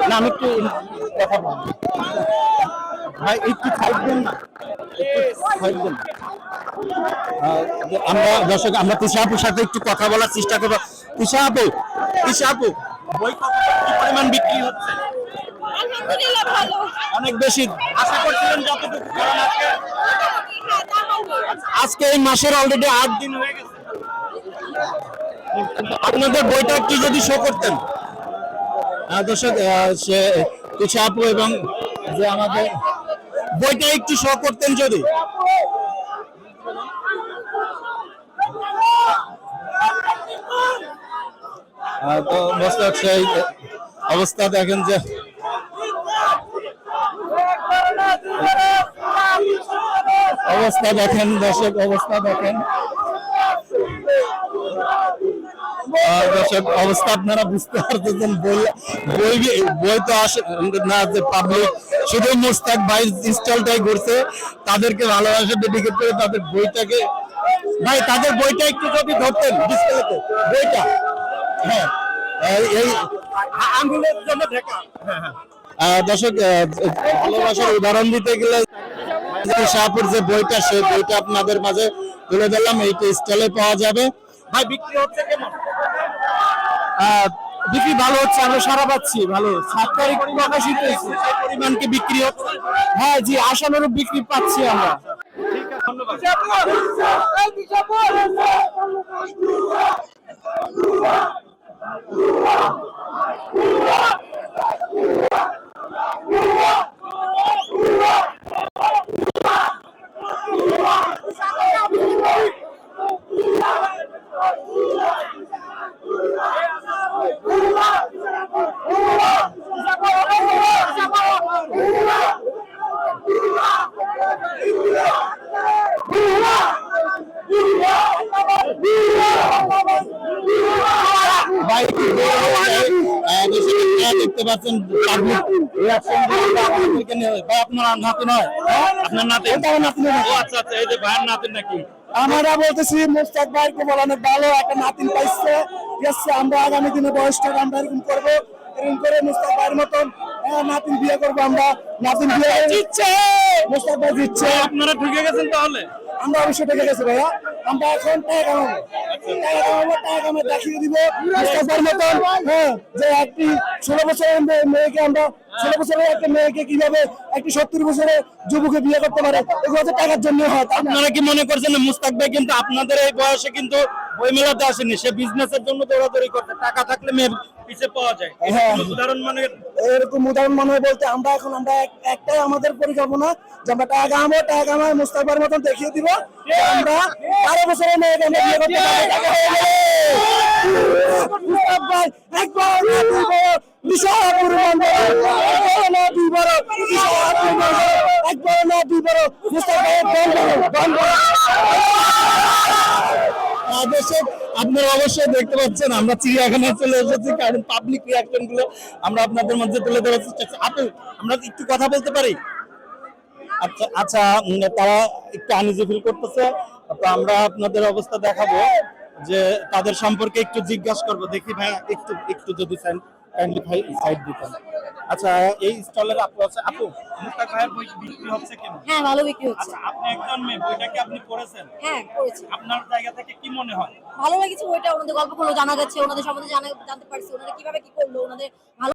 না আমি একটু কথা বলবো ভাই, একটু থাকবেন না, থাকবেন। আমরা দর্শক, আমরা তিশা আপুর সাথে একটু কথা বলার চেষ্টা করবো। তিশা আপু, তিশা আপু, বই কত কি পরিমাণ বিক্রি হচ্ছে? আলহামদুলিল্লাহ ভালো। অনেক বেশি আশা করছিলেন যতটুকু, কারণ আজকে এই মাসের অলরেডি 8 দিন হয়ে গেছে। আপনাদের বইটা একটু যদি শো করতেন দর্শক, সে তিশা আপু এবং যে আমাদের বইটা একটু শো করতেন যদি। তো দর্শক সেই অবস্থা দেখেন যে অবস্থা দেখেন, দর্শক অবস্থা দেখেন, দর্শক অবস্থা আপনারা বুঝতে পারতেছেন। বই বই তো আসে না, যে পাবলিক শুধু মুস্তাক ভাই স্টলটাই ঘুরছে, তাদেরকে ভালোবাসা ডেডিকেট করে তাদের বইটাকে, ভাই তাদের বইটা একটু যদি ধরতেন ডিসপ্লেতে বইটা। হ্যাঁ, এই আঙ্গুলের জন্য ঢাকা। দর্শক, ভালোবাসার উদাহরণ দিতে গেলে শাহপুর যে বইটা, সেই বইটা আপনাদের মাঝে তুলে দিলাম। এইটা স্টলে পাওয়া যাবে। ভাই বিক্রি হচ্ছে কেমন? বিক্রি ভালো হচ্ছে, আমরা সারা পাচ্ছি ভালো। 7 তারিখ প্রকাশিত হয়েছে, সেই পরিমাণ কি বিক্রি হচ্ছে? হ্যাঁ জি, আশানুরূপ বিক্রি পাচ্ছি আমরা। ঠিক আছে, দেখতে পাচ্ছেন আপনার নাতি নয়, আপনার নাতি? আচ্ছা আচ্ছা, এই যে ভাইয়ের নাতিন নাকি? আমরা বলতেছি মুস্তাক ভাইকে বলা অনেক ভালো, একটা নাতিন পাইছে। আমরা আগামী দিনে বয়সটা আমরা এরকম করবো, এরকম করে মুস্তাক ভাইয়ের মতন নাতিন বিয়ে করবো আমরা। নাতিন বিয়ে দিচ্ছে, মুস্তাক ভাই দিচ্ছে। আপনারা ঢুকে গেছেন তাহলে? আমরা অবশ্যই ঢুকে গেছি ভাইয়া। আমরা এখন টাকা কামাবো, টাকা কামে দেখিয়ে দিব মুস্তাক ভাইয়ের মতন। হ্যাঁ, যে একটি 16 বছরের মেয়েকে, আমরা 16 বছরের একটা মেয়েকে কিভাবে একটি 70 বছরের যুবকে বিয়ে করতে পারে, এগুলো তো টাকার জন্য হয়। আপনারা কি মনে করছেন মুস্তাক ভাই কিন্তু আপনাদের এই বয়সে কিন্তু বই মেলাতে আসেনি, সে বিজনেসের জন্য দৌড়াদৌড়ি করতে, টাকা থাকলে মেয়ে পিছিয়ে পাওয়া যায়? উদাহরণ মানে এরকম উদাহরণ মানে বলতে আমরা এখন একটাই আমাদের পরিকল্পনা যে আমরা টাকা কামাবো, টাকা কামায় মুস্তাক ভাইয়ের মতন দেখিয়ে দিব আমরা 12 বছরের মেয়েকে আমরা বিয়ে করতে পারবো। মুস্তাক ভাই একবার না দুইবার, বিশাল পরিমাণ একবার না দুইবার, একবার না দুইবার মুস্তাক ভাইয়ের দান করো। আপনারা অবশ্যই দেখতে পাচ্ছেন আমরা চিড়িয়াখানায় চলে এসেছি, কারণ পাবলিক রিয়াকশন গুলো আমরা আপনাদের মধ্যে তুলে ধরার চেষ্টা করছি। আপু, আমরা একটু কথা বলতে পারি? আচ্ছা আচ্ছা, তারা একটু আনইজি ফিল করতেছে, তো আমরা আপনাদের অবস্থা দেখাবো, যে তাদের সম্পর্কে একটু জিজ্ঞাসা করবো। দেখি ভাই একটু একটু যদি কাইন্ডলি ভাই সাইড দিতেন। আচ্ছা, এই স্টলের আপু আছে। আপু, মুস্তাক ভাইয়ের বই বিক্রি হচ্ছে কেমন? হ্যাঁ, ভালো বিক্রি হচ্ছে। আচ্ছা, আপনি একজন মেয়ে, বইটা কি আপনি পড়েছেন? হ্যাঁ, পড়েছি। আপনার জায়গা থেকে কি মনে হয়? ভালো লেগেছে বইটা, ওনাদের গল্পগুলো জানা যাচ্ছে, ওনাদের সম্বন্ধে জানতে পারছি, ওনারা কিভাবে কি করলো, ওনাদের ভালো